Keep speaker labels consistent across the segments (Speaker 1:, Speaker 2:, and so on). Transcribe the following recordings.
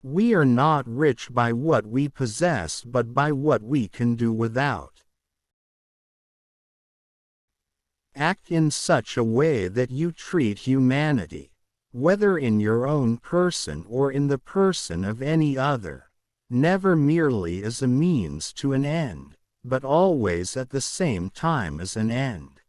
Speaker 1: We are not rich by what we possess but by what we can do without. Act in such a way that you treat humanity, whether in your own person or in the person of any other, never merely as a means to an end, but always at the same time as an end.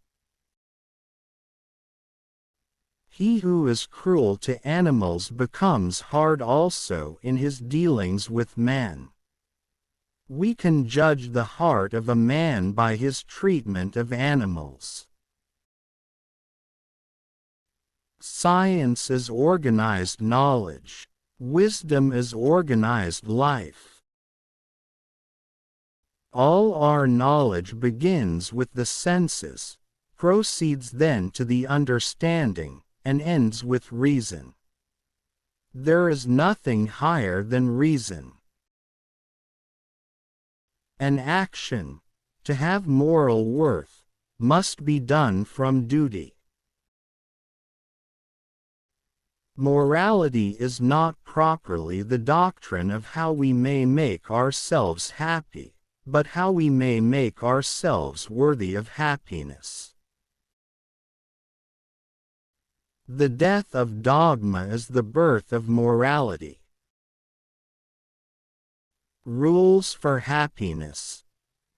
Speaker 1: He who is cruel to animals becomes hard also in his dealings with men. We can judge the heart of a man by his treatment of animals. Science is organized knowledge. Wisdom is organized life. All our knowledge begins with the senses, proceeds then to the understanding, and ends with reason. There is nothing higher than reason. An action, to have moral worth, must be done from duty. Morality is not properly the doctrine of how we may make ourselves happy, but how we may make ourselves worthy of happiness. The death of dogma is the birth of morality. Rules for happiness.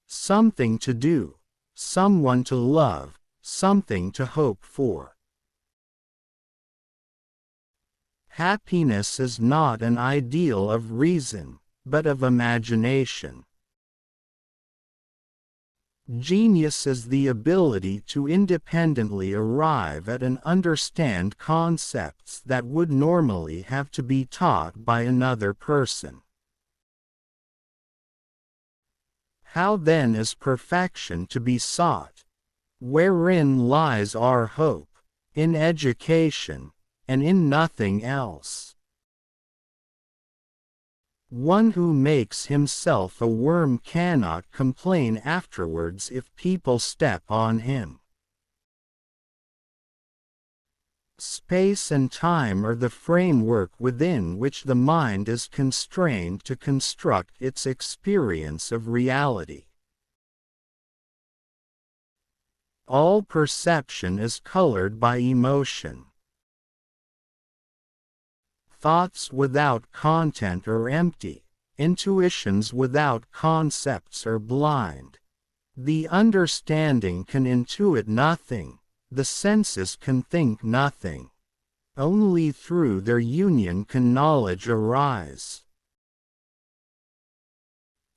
Speaker 1: Something to do, someone to love, something to hope for. Happiness is not an ideal of reason, but of imagination. Genius is the ability to independently arrive at and understand concepts that would normally have to be taught by another person. How then is perfection to be sought? Wherein lies our hope? In education, and in nothing else. One who makes himself a worm cannot complain afterwards if people step on him. Space and time are the framework within which the mind is constrained to construct its experience of reality. All perception is colored by emotion. Thoughts without content are empty, intuitions without concepts are blind. The understanding can intuit nothing, the senses can think nothing. Only through their union can knowledge arise.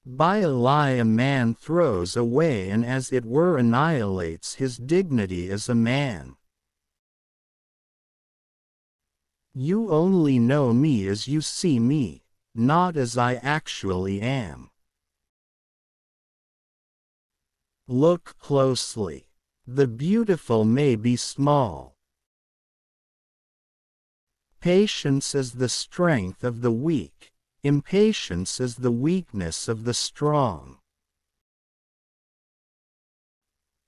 Speaker 1: By a lie a man throws away and as it were annihilates his dignity as a man. You only know me as you see me, not as I actually am. Look closely. The beautiful may be small. Patience is the strength of the weak, impatience is the weakness of the strong.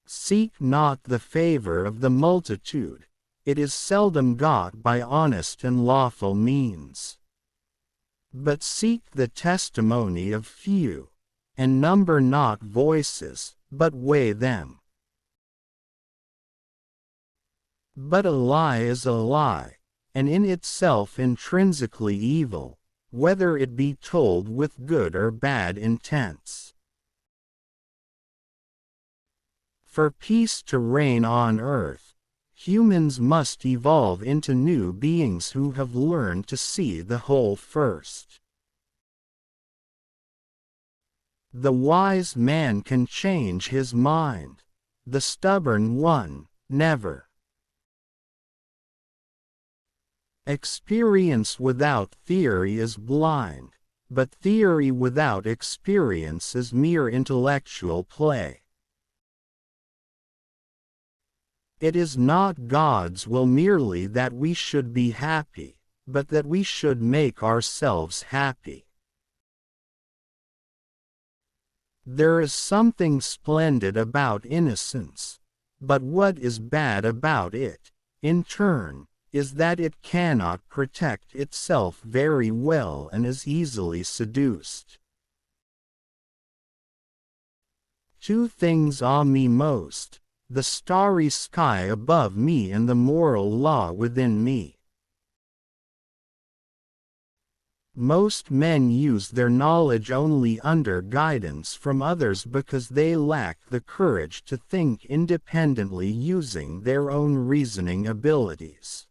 Speaker 1: Seek not the favor of the multitude. It is seldom got by honest and lawful means. But seek the testimony of few, and number not voices, but weigh them. But a lie is a lie, and in itself intrinsically evil, whether it be told with good or bad intents. For peace to reign on earth, humans must evolve into new beings who have learned to see the whole first. The wise man can change his mind. The stubborn one, never. Experience without theory is blind, but theory without experience is mere intellectual play. It is not God's will merely that we should be happy, but that we should make ourselves happy. There is something splendid about innocence, but what is bad about it, in turn, is that it cannot protect itself very well and is easily seduced. Two things awe me most: the starry sky above me and the moral law within me. Most men use their knowledge only under guidance from others because they lack the courage to think independently using their own reasoning abilities.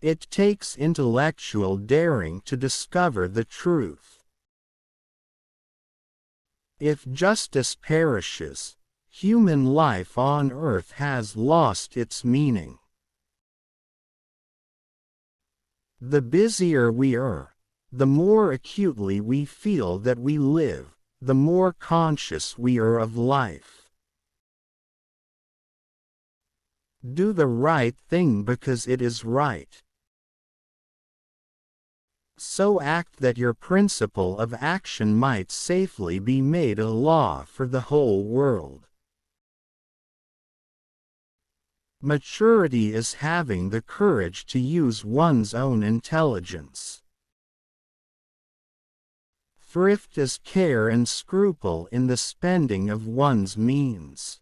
Speaker 1: It takes intellectual daring to discover the truth. If justice perishes, human life on earth has lost its meaning. The busier we are, the more acutely we feel that we live, the more conscious we are of life. Do the right thing because it is right. So act that your principle of action might safely be made a law for the whole world. Maturity is having the courage to use one's own intelligence. Thrift is care and scruple in the spending of one's means.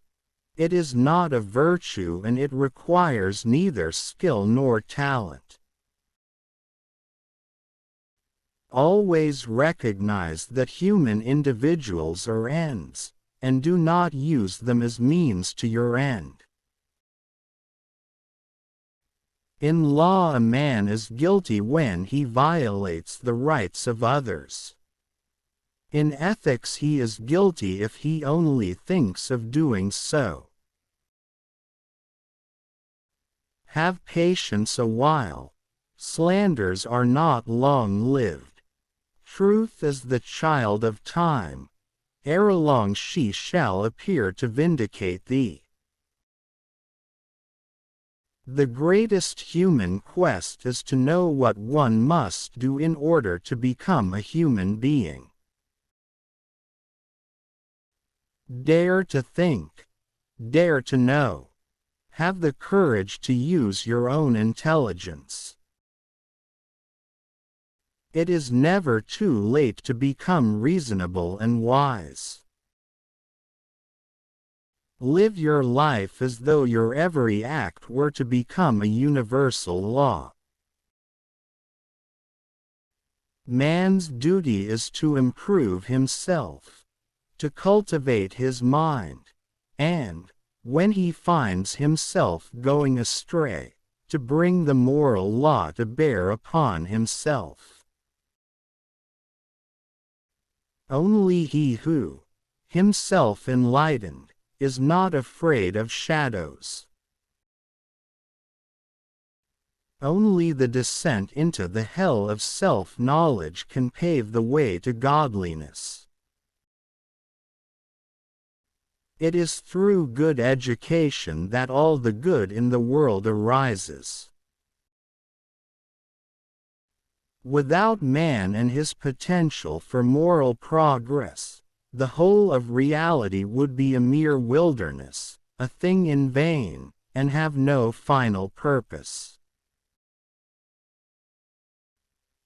Speaker 1: It is not a virtue and it requires neither skill nor talent. Always recognize that human individuals are ends, and do not use them as means to your end. In law, a man is guilty when he violates the rights of others. In ethics, he is guilty if he only thinks of doing so. Have patience a while. Slanders are not long-lived. Truth is the child of time. Ere long she shall appear to vindicate thee. The greatest human quest is to know what one must do in order to become a human being. Dare to think. Dare to know. Have the courage to use your own intelligence. It is never too late to become reasonable and wise. Live your life as though your every act were to become a universal law. Man's duty is to improve himself, to cultivate his mind, and, when he finds himself going astray, to bring the moral law to bear upon himself. Only he who, himself enlightened, is not afraid of shadows. Only the descent into the hell of self-knowledge can pave the way to godliness. It is through good education that all the good in the world arises. Without man and his potential for moral progress, the whole of reality would be a mere wilderness, a thing in vain, and have no final purpose.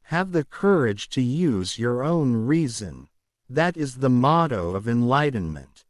Speaker 1: Have the courage to use your own reason. That is the motto of enlightenment.